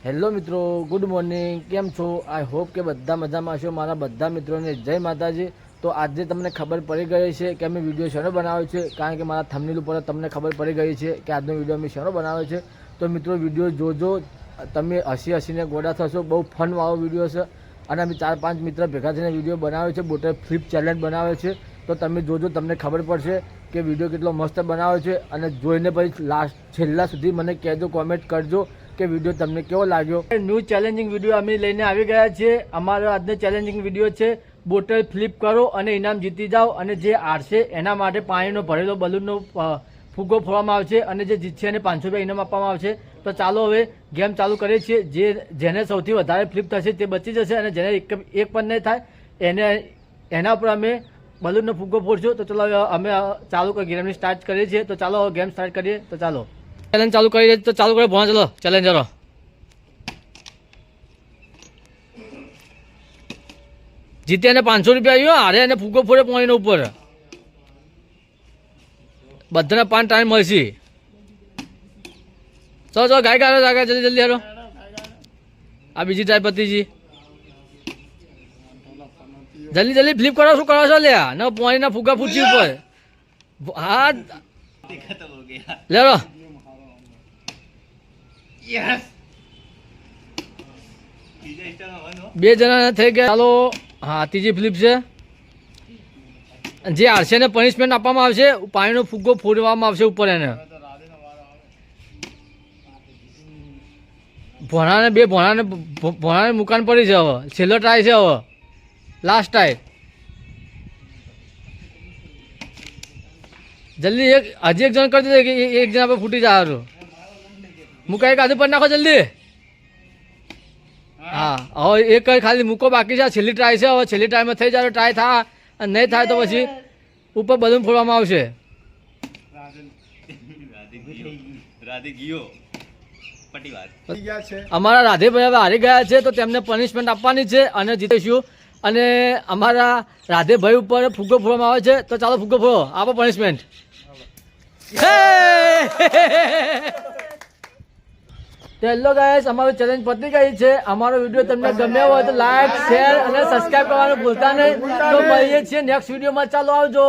Hello મિત્રો, good morning. કેમ છો? આઈ હોપ કે બધા મજામાં છો. મારા બધા મિત્રોને જય માતાજી. તો આજે તમને ખબર પડી ગઈ છે કે અમે વિડીયો શેનો બનાવ્યો છે, કારણ કે મારા થંબનેલ ઉપર તમને ખબર પડી ગઈ છે કે આજનો વિડીયો અમે શેનો બનાવ્યો છે. તો મિત્રો વિડીયો જોજો, તમે હસીને ગોડા થશો. બહુ ફનવાળો વિડીયો છે અને અમે 4-5 મિત્ર ભેગા થઈને વિડીયો બનાવ્યો છે. બોટલ ફ્લિપ ચેલેન્જ બનાવ્યો છે. તો તમે જોજો, તમને ખબર પડશે કે વિડીયો કેટલો મસ્ત બનાવ્યો છે. અને જોઈને પછી છેલ્લા સુધી મને કહેજો, કોમેન્ટ કરજો કે વિડીયો તમને કેવો લાગ્યો. ન્યૂ ચેલેન્જિંગ વિડીયો અમે લઈને આવી ગયા છીએ. અમારો આજનો ચેલેન્જિંગ વિડીયો છે બોટલ ફ્લિપ કરો અને ઇનામ જીતી જાઓ. અને જે હારશે એના માટે પાણીનો ભરેલો બલૂનનો ફુગ્ગો ફોડવામાં આવશે અને જે જીતશે એને 500 રૂપિયા ઇનામ આપવામાં આવશે. તો ચાલો હવે ગેમ ચાલુ કરીએ છીએ. જેને સૌથી વધારે ફ્લિપ થશે તે બચી જશે અને જેને એક પણ નહીં થાય એના ઉપર અમે બલૂનનો ફુગ્ગો ફોડશું. તો ચાલો અમે ચાલુ ગેમની સ્ટાર્ટ કરીએ છીએ. તો ચાલો ગેમ સ્ટાર્ટ કરીએ. તો ચાલો ચેલેન્જ ચાલુ કરીએ. તો ચાલુ કરે ભણા, ચાલો ચેલેન્જરો. જીતે એને 500 રૂપિયા આવ્યો, હારે એને ફુગ્ગો ફોડે પાણીનો ઉપર. બધાને 5 ટાઈમ મળશે. ચલો ગાય ગાય જલ્દી હારો. આ બીજી ટાઈપ પતિજી, જલ્દી ફ્લિપ કરો. શું કરો છો લ્યા? ન પાણીના ફુગ્ગા ફૂટતી ઉપર. હા લેરો. બે જણા થઈ ગયા. ચાલો હા, ત્રીજી ફ્લિપ છે. જે હારશે ને પનિશમેન્ટ આપવામાં આવશે, પાણીનો ફુગ્ગો ફોડવામાં આવશે ઉપર એને. ભોણાને મુકાન પડી છે. હવે છેલ્લો ટ્રાય છે, હવે લાસ્ટ ટ્રાય. જલ્દી હજી એક જણ કરી દે કે એક જણા પર ફૂટી જાય. મૂકા એક આધું પર નાખો જલ્દી. હા હવે એક ખાલી મૂકો બાકી છે. છેલ્લી ટ્રાય છે. હવે છેલ્લી ટ્રાયમાં થઈ જાય ટ્રાય થાય, અને નહીં થાય તો પછી ઉપર બલૂન ફોડવામાં આવશે. અમારા રાધેભાઈ હવે હારી ગયા છે, તો તેમને પનિશમેન્ટ આપવાની છે અને જીતીશું. અને અમારા રાધેભાઈ ઉપર ફુગ્ગો ફોડવામાં આવે છે. તો ચાલો ફુગ્ગો ફોડો, આપો પનિશમેન્ટ. હેલો ગાઈસ, અમારું ચેલેન્જ પતી ગઈ છે. અમારો વિડીયો તમને ગમ્યો હોય તો લાઈક, શેર અને સબસ્ક્રાઇબ કરવાનું ભૂલતા નહીં. તો મળીએ છીએ નેક્સ્ટ વિડીયોમાં. ચાલો આવજો.